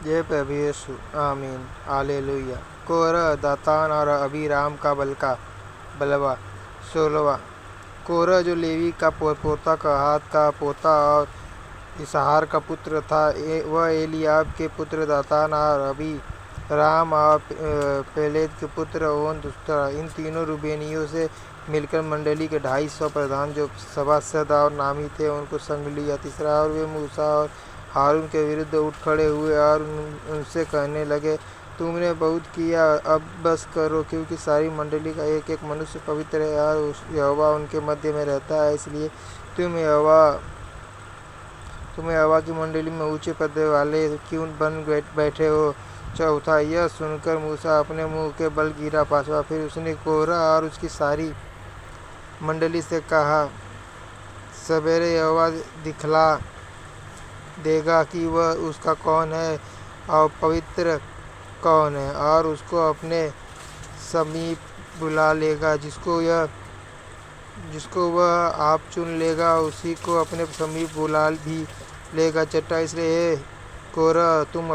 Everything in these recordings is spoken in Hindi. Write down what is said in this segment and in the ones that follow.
जय प्रभु यीशु आमीन हालेलुया। कोरह दातान और अबीराम का बलवा 16वां। कोरह जो लेवी का पोता कहात का पोता और इसहार का पुत्र था, वह एलियाब के पुत्र दातान और अबी राम और पेलेद के पुत्र ओन था। इन तीनों रूबेनियों से मिलकर मंडली के 250 प्रधान जो सभासद और नामी थे उनको संग लिया। तीसरा, और वे मूसा और हारून के विरुद्ध उठ खड़े हुए और उनसे कहने लगे, तुमने बहुत किया, अब बस करो, क्योंकि सारी मंडली का एक एक मनुष्य पवित्र है और यहोवा उनके मध्य में रहता है। इसलिए तुम यहोवा की मंडली में ऊंचे पद वाले क्यों बन बैठे हो। चौथा, यह सुनकर मूसा अपने मुंह के बल गिरा। पांचवा, फिर उसने कोरह और उसकी सारी मंडली से कहा, सवेरे यहोवा दिखला देगा कि वह उसका कौन है और पवित्र कौन है, और उसको अपने समीप बुला लेगा। जिसको वह आप चुन लेगा उसी को अपने समीप बुला भी लेगा। छठा, इसलिए हे कोरह, तुम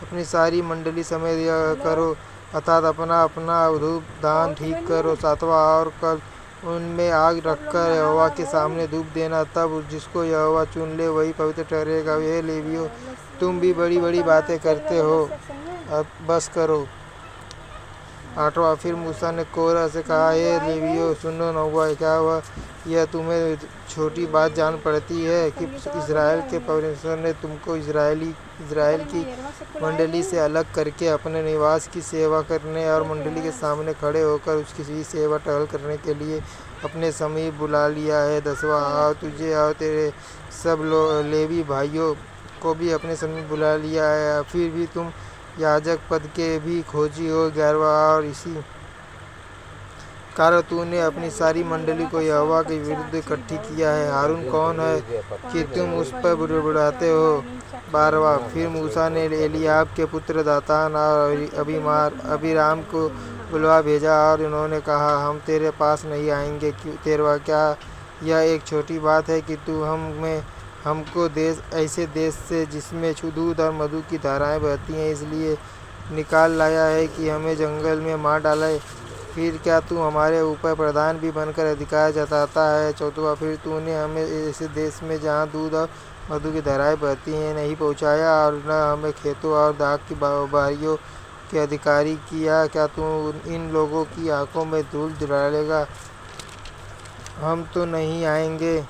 अपनी सारी मंडली समेत यह करो, अर्थात अपना अपना धूप दान ठीक करो। सातवां, और कल उनमें आग रखकर यहोवा के सामने धूप देना, तब जिसको यहोवा चुन ले वही पवित्र ठहरेगा। हे लेवियों, तुम भी बड़ी बड़ी बातें करते हो, अब बस करो। आठवां, फिर मूसा ने कोरह से कहा, हे लेवियों सुनो। नौवां, क्या यह तुम्हें छोटी बात जान पड़ती है कि इज़राइल के परमेश्वर ने तुमको इज़राइल की मंडली से अलग करके अपने निवास की सेवा करने और मंडली के सामने खड़े होकर उसकी भी सेवा टहल करने के लिए अपने समीप बुला लिया है। 10वां, आओ तुझे और तेरे सब लेवी भाइयों को भी अपने समीप बुला लिया है, फिर भी तुम याजक पद के भी खोजी हो। 11वां, और इसी कारण तूने अपनी सारी मंडली को यहोवा के विरुद्ध इकट्ठी किया है। हारून कौन है कि तुम उस पर बुड़बुड़ाते हो। 12वां, फिर मूसा ने एलियाब के पुत्र दातान और अबीराम को बुलवा भेजा और उन्होंने कहा, हम तेरे पास नहीं आएंगे। 13वां, क्या यह एक छोटी बात है कि तू हमको ऐसे देश से जिसमें दूध और मधु की धाराएं बहती हैं, इसलिए निकाल लाया है कि हमें जंगल में मार डाले। फिर क्या तू हमारे ऊपर प्रधान भी बनकर अधिकार जताता है। 14वां, फिर तूने हमें ऐसे देश में जहाँ दूध और मधु की धाराएं बहती हैं नहीं पहुँचाया और न हमें खेतों और दाख की बारियों के अधिकारी किया। क्या तू इन लोगों की आंखों में धूल डालेगा? हम तो नहीं आएंगे।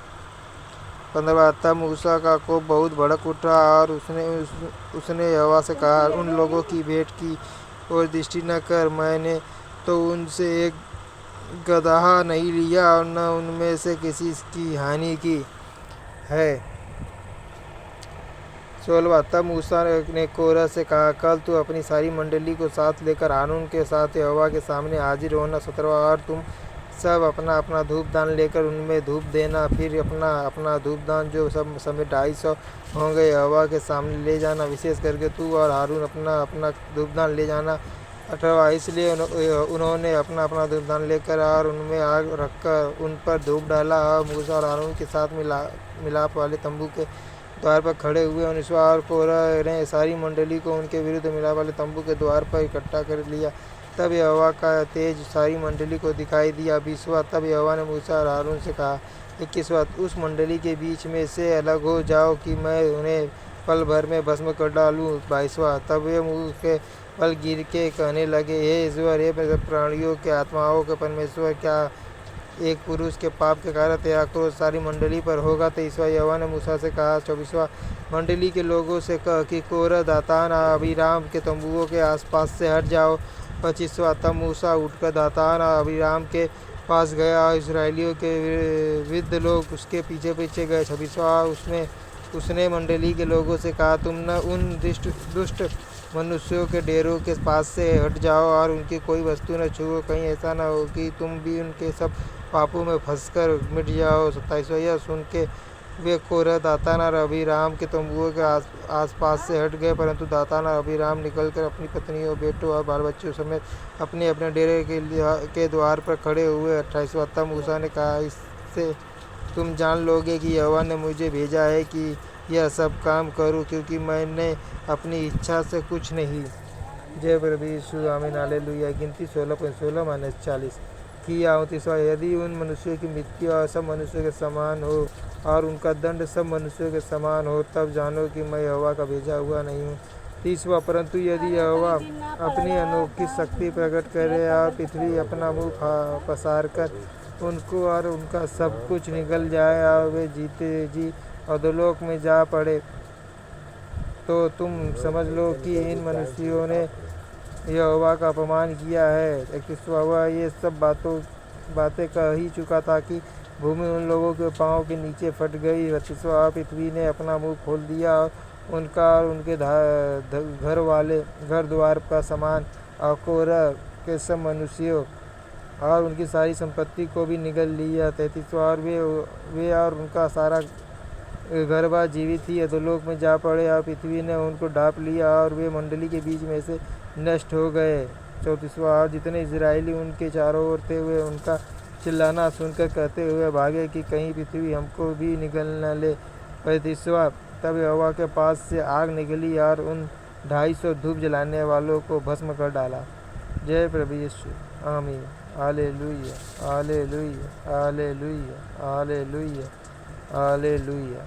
15वां, तब मूसा का कोप बहुत भड़क उठा और उसने यहोवा से कहा, उन लोगों की भेंट की ओर दृष्टि न कर। मैंने तो उनसे एक गदहा नहीं लिया और न उनमें से किसी की हानि की है। 16वां, तब मूसा ने कोरह से कहा, कल तू अपनी सारी मंडली को साथ लेकर हारून के साथ यहोवा के सामने हाजिर होना। 17वां, और तुम सब अपना अपना धूप दान लेकर उनमें धूप देना, फिर अपना अपना धूप दान जो सब समेत 250 होंगे यहोवा के सामने ले जाना। विशेष करके तू और हारून अपना अपना धूप दान ले जाना। 18वां, इसलिए उन्होंने अपना अपना धूप दान लेकर और उनमें आग रखकर उन पर धूप डाला और मूसा और हारून के साथ मिलाप वाले तंबू के द्वार पर खड़े हुए। 19वां, और कोरह ने सारी मंडली को उनके विरुद्ध मिलाप वाले तंबू के द्वार पर इकट्ठा कर लिया। तब यहोवा का तेज सारी मंडली को दिखाई दिया। 20वां, तब यहोवा ने मूसा और हारून से कहा। 21वां, उस मंडली के बीच में से अलग हो जाओ कि मैं उन्हें पल भर में भस्म कर डालूं। 22वां, तब वे मुँह के बल गिर के कहने लगे, हे ईश्वर, हे प्राणियों के आत्माओं के परमेश्वर, क्या एक पुरुष के पाप के कारण तेरा क्रोध सारी मंडली पर होगा? 23वां, यहोवा ने मूसा से कहा। 24वां, मंडली के लोगों से कह कि कोरह दातान और अबीराम के तंबुओं के आसपास से हट जाओ। 25वां, तब मूसा उठकर दातान और अबीराम के पास गया और इस्राएलियों के वृद्ध लोग उसके पीछे पीछे गए। 26वां, उसने मंडली के लोगों से कहा, तुम न उन दुष्ट मनुष्यों के डेरों के पास से हट जाओ और उनकी कोई वस्तु न छुओ, कहीं ऐसा न हो कि तुम भी उनके सब पापों में फंसकर मिट जाओ। 27वां, यह सुन के वे कोरह दातान और अबीराम के तंबुओं के आसपास से हट गए, परंतु दातान और अबीराम निकलकर अपनी पत्नियों, बेटों और बाल बच्चों समेत अपने अपने डेरे के द्वार पर खड़े हुए। 28वां, तब मूसा ने कहा, इससे तुम जान लोगे कि यहोवा ने मुझे भेजा है कि यह सब काम करूं, क्योंकि मैंने अपनी इच्छा से कुछ नहीं। जय प्रभु यीशु, आमीन, हालेलुया। गिनती 16:16-40 की 38वां। यदि उन मनुष्यों की मृत्यु सब मनुष्यों के समान हो और उनका दंड सब मनुष्यों के समान हो, तब जानो कि मैं यहोवा का भेजा हुआ नहीं हूँ। 30वां। परंतु यदि यहोवा अपनी अनोखी शक्ति प्रकट करे और पृथ्वी अपना मुंह पसार कर उनको और उनका सब कुछ निगल जाए और वे जीते जी अधोलोक में जा पड़े, तो तुम समझ लो कि इन मनुष्यों ने यहोवा का अपमान किया है। 31वां। वह ये सब बातें कह ही चुका था कि भूमि उन लोगों के पाँव के नीचे फट गई। 32वां। पृथ्वी ने अपना मुंह खोल दिया और उनका और उनके घर द्वार का सामान और कोरह के सब मनुष्यों और उनकी सारी संपत्ति को भी निगल लिया। 33वां। और वे और उनका सारा घर बार जीवित ही अधोलोक में जा पड़े और पृथ्वी ने उनको ढांप लिया और वे मंडली के बीच में से नष्ट हो गए। 34वां। और जितने इजराइली उनके चारों ओर थे वे उनका चिल्लाना सुनकर कहते हुए भागे कि कहीं पृथ्वी हमको भी निगल न ले। 35वां। तब यहोवा के पास से आग निकली और उन 250 धूप जलाने वालों को भस्म कर डाला। जय प्रभु यीशु, आमीन, hallelujah, hallelujah, hallelujah, hallelujah, hallelujah.